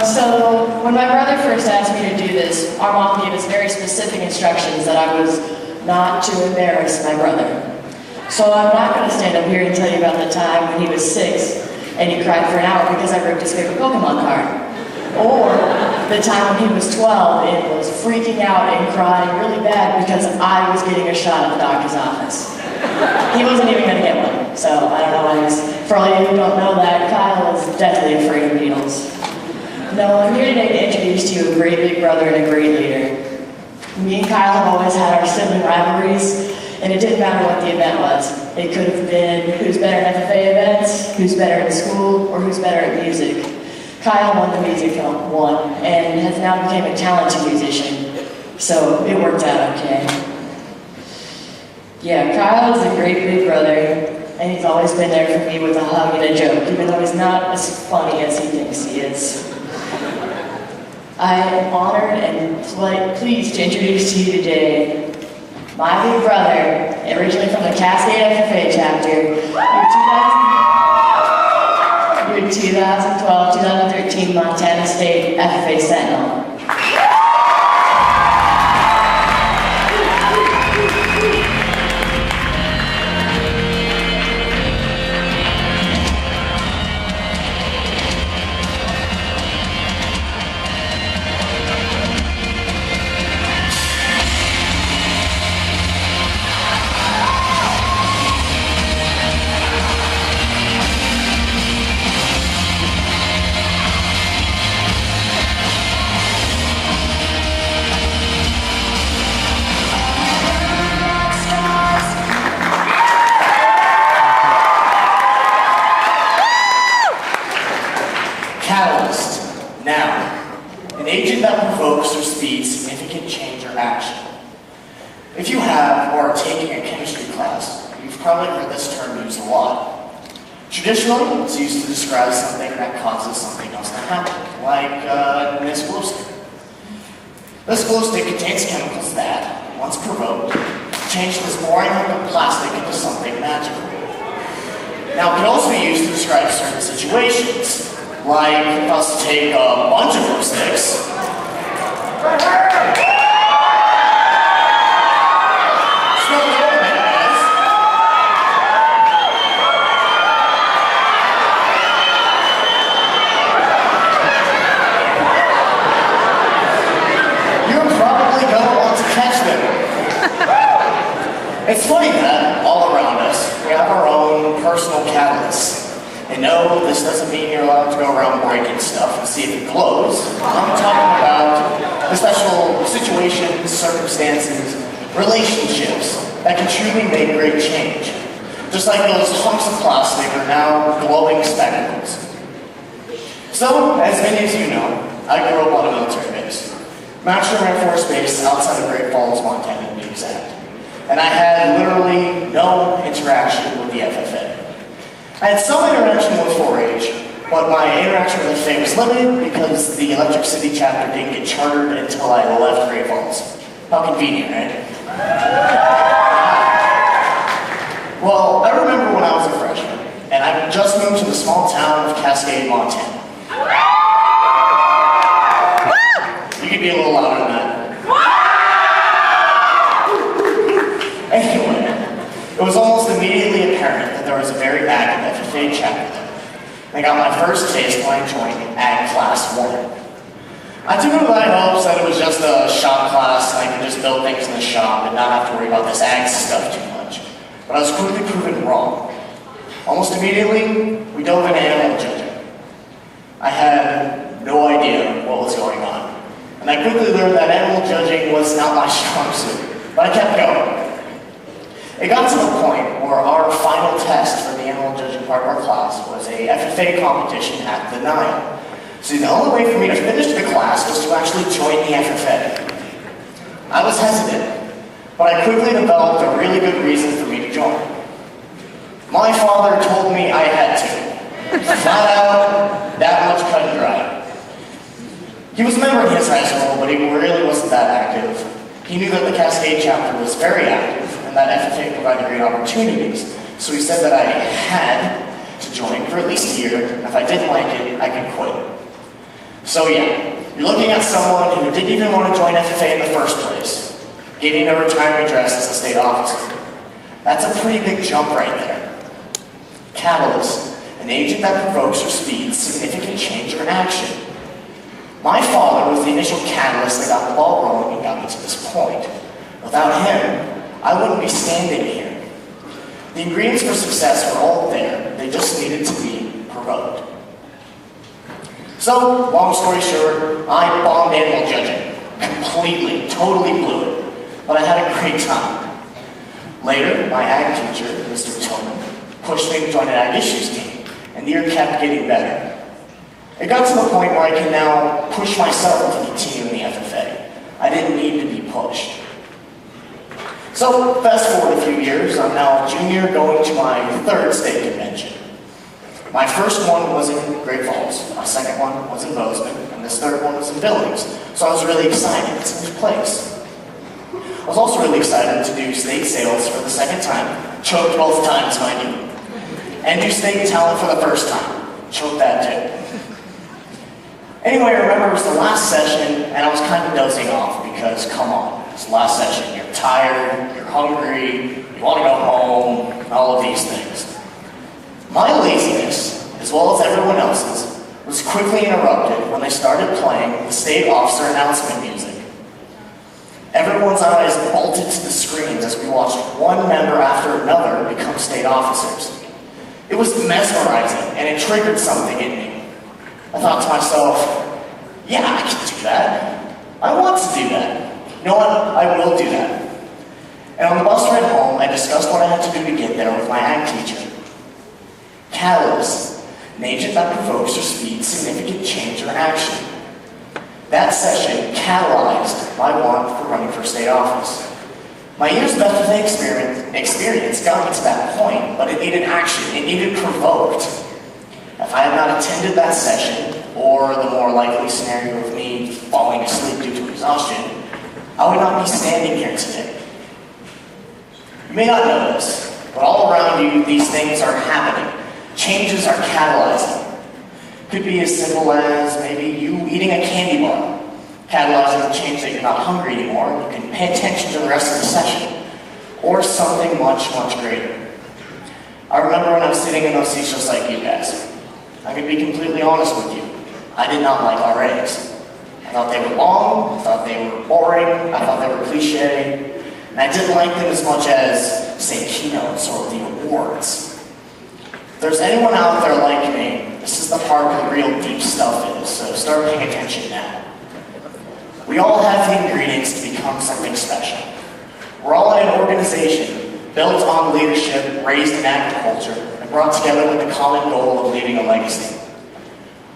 So when my brother first asked me to do this, our mom gave us very specific instructions that I was not to embarrass my brother. So I'm not going to stand up here and tell you about the time when he was 6 and he cried for an hour because I ripped his favorite Pokemon card. Or the time when he was 12 and was freaking out and crying really bad because I was getting a shot at the doctor's office. He wasn't even going to get one, so I don't know why he's... For all of you who don't know that, Kyle is deathly afraid of needles. No, I'm here today to introduce to you a great big brother and a great leader. Me and Kyle have always had our sibling rivalries, and it didn't matter what the event was. It could have been who's better at FFA events, who's better in school, or who's better at music. Kyle won the music one, and has now become a talented musician, so it worked out okay. Yeah, Kyle is a great big brother, and he's always been there for me with a hug and a joke, even though he's not as funny as he thinks he is. I am honored and pleased to introduce to you today my big brother, originally from the Cascade FFA chapter, your 2012-2013 Montana State FFA Sentinel. Catalyst. Noun. An agent that provokes or speeds significant change or action. If you have or are taking a chemistry class, you've probably heard this term used a lot. Traditionally, it's used to describe something that causes something else to happen, like this glow stick. This glow stick contains chemicals that, once provoked, change this boring hunk of plastic into something magical. Now, it can also be used to describe certain situations, like if I was to take a bunch of glow sticks. You're probably going to want to catch them. It's funny that all around us, we have our own personal catalysts. And no, this doesn't mean you're allowed to go around breaking stuff and see if it glows. I'm talking about the special situations, circumstances, relationships that can truly make great change. Just like those hunks of plastic are now glowing spectacles. So, as many of you know, I grew up on a military base. Master Air Force Base outside of Great Falls, Montana, to be exact. And I had literally no interaction with the FFA. I had some interaction with 4-H, but my interaction with FFA was limited because the Electric City chapter didn't get chartered until I left Great Falls. How convenient, right? Well, I remember when I was a freshman, and I just moved to the small town of Cascade, Montana. You could be a little louder than that. Anyway, it was almost immediately apparent that there was a very active FFA chapter there. I got my first taste when I joined Ag Class 1. I took it with high hopes that it was just a shop class and I could just build things in the shop and not have to worry about this ag stuff too much. But I was quickly proven wrong. Almost immediately, we dove into animal judging. I had no idea what was going on. And I quickly learned that animal judging was not my strong suit, but I kept going. It got to the point where our final test for the animal judging part of our class was a FFA competition at the 9. So the only way for me to finish the class was to actually join the FFA. I was hesitant, but I quickly developed a really good reason for me to join. My father told me I had to. Flat out, that much cut and dry. He was a member of his high school, but he really wasn't that active. He knew that the Cascade chapter was very active, and that FFA provided great opportunities. So he said that I had to join for at least a year, and if I didn't like it, I could quit. So yeah, you're looking at someone who didn't even want to join FFA in the first place, getting a retirement address as a state officer. That's a pretty big jump right there. Catalyst, an agent that provokes or speeds significant change or action. My father was the initial catalyst that got the ball rolling and got me to this point. Without him, I wouldn't be standing here. The ingredients for success were all there, they just needed to be provoked. So, long story short, I bombed animal judging. Completely, totally blew it. But I had a great time. Later, my ag teacher, Mr. Tillman, pushed me to join an ag issues team, and the year kept getting better. It got to the point where I can now push myself to continue in the FFA. I didn't need to be pushed. So, fast forward a few years, I'm now a junior going to my third state convention. My first one was in Great Falls, my second one was in Bozeman, and this third one was in Billings. So I was really excited, it's a new place. I was also really excited to do state sales for the second time, choked both times, mind you, and do state talent for the first time, choked that too. Anyway, I remember it was the last session, and I was kind of dozing off because, come on, it's the last session. You're tired, you're hungry, you want to go home, and all of these things. My laziness, as well as everyone else's, was quickly interrupted when they started playing the state officer announcement music. Everyone's eyes bolted to the screens as we watched one member after another become state officers. It was mesmerizing, and it triggered something in me. I thought to myself, yeah, I can do that. I want to do that. You know what? I will do that. And on the bus ride home, I discussed what I had to do to get there with my ag teacher. Catalyst, an agent that provokes or speeds significant change or action. That session catalyzed my want for running for state office. My years of FFA experience got me to that point, but it needed action, it needed provoked. If I had not attended that session, or the more likely scenario of me falling asleep due to exhaustion, I would not be standing here today. You may not know this, but all around you, these things are happening. Changes are catalyzing. Could be as simple as maybe you eating a candy bar, catalyzing the change that you're not hungry anymore, and you can pay attention to the rest of the session, or something much, much greater. I remember when I was sitting in those seats just like you guys. I can be completely honest with you. I did not like RAs. I thought they were long, I thought they were boring, I thought they were cliche, and I didn't like them as much as, say, keynotes or the awards. If there's anyone out there like me, this is the part where the real deep stuff is, so start paying attention now. We all have the ingredients to become something special. We're all in an organization built on leadership, raised in agriculture, and brought together with the common goal of leaving a legacy.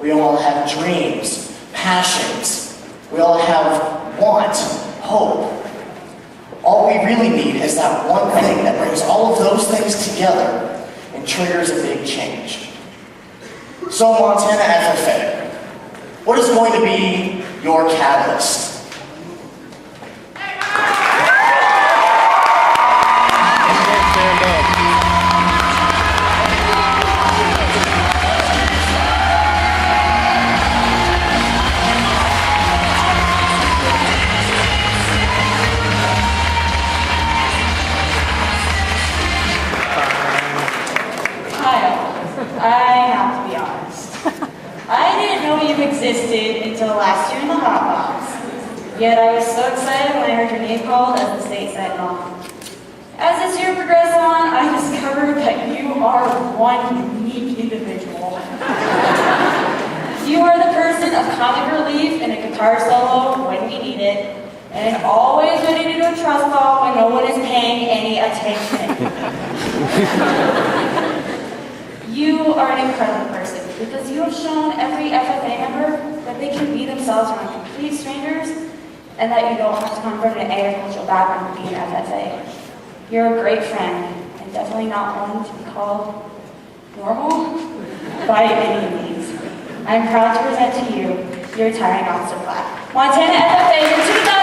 We all have dreams, passions. We all have want, hope. All we really need is that one thing that brings all of those things together and triggers a big change. So Montana FFA, what is going to be your catalyst? I have to be honest. I didn't know you existed until last year in the hot box. Yet I was so excited when I heard your name called as the state sentinel. As this year progressed on, I discovered that you are one unique individual. You are the person of comic relief and a guitar solo when we need it, and always ready to do a trust fall when no one is paying any attention. You are an incredible person because you have shown every FFA member that they can be themselves around complete strangers and that you don't have to come from an agricultural background to be an FFA. You're a great friend and definitely not one to be called normal by any means. I'm proud to present to you your retiring officer plaque. Montana FFA, your 2000